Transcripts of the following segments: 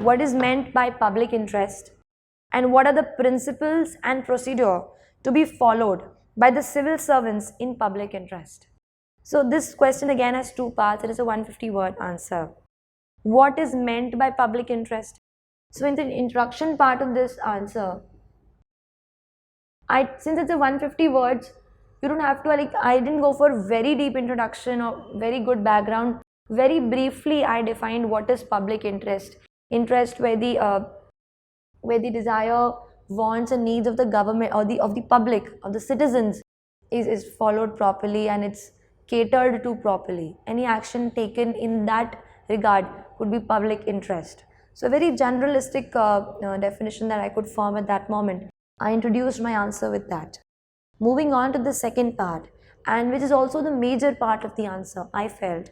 what is meant by public interest, and what are the principles and procedure to be followed by the civil servants in public interest. So this question again has two parts. It is a 150-word answer. What is meant by public interest? So in the introduction part of this answer, since it's a 150 words, you don't have to I didn't go for very deep introduction or very good background. Very briefly, I defined what is public interest. Interest where the desire, wants and needs of the government or of the public, of the citizens is followed properly and it's catered to properly. Any action taken in that regard could be public interest. So a very generalistic definition that I could form at that moment. I introduced my answer with that. Moving on to the second part, and which is also the major part of the answer, I felt.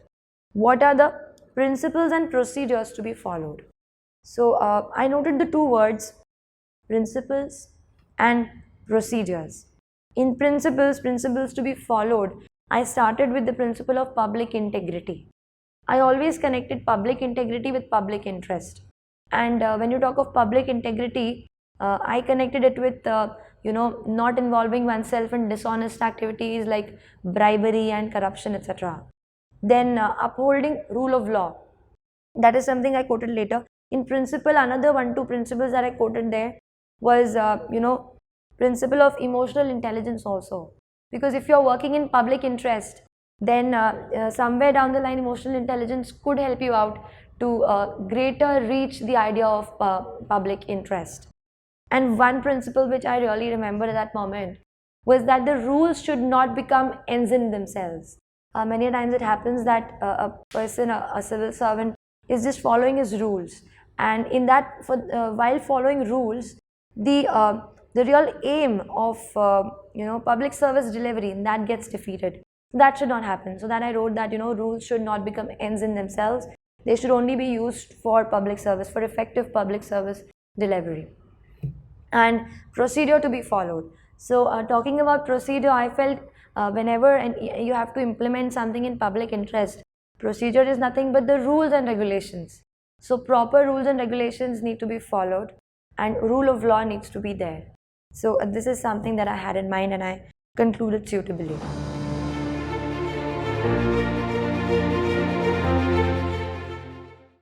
What are the principles and procedures to be followed? So I noted the two words, principles and procedures. In principles to be followed, I started with the principle of public integrity. I always connected public integrity with public interest. And when you talk of public integrity, I connected it with not involving oneself in dishonest activities like bribery and corruption, etc. Then upholding rule of law. That is something I quoted later. In principle, another 1-2 principles that I quoted there was principle of emotional intelligence also. Because if you're working in public interest, then somewhere down the line emotional intelligence could help you out to greater reach the idea of public interest. And one principle which I really remember at that moment was that the rules should not become ends in themselves. Many times it happens that a person, a civil servant, is just following his rules, and in that, while following rules, the real aim of public service delivery, that gets defeated. That should not happen. So that I wrote that rules should not become ends in themselves. They should only be used for public service, for effective public service delivery. And procedure to be followed. So talking about procedure, I felt whenever you have to implement something in public interest, procedure is nothing but the rules and regulations. So proper rules and regulations need to be followed and rule of law needs to be there. So this is something that I had in mind and I concluded suitably.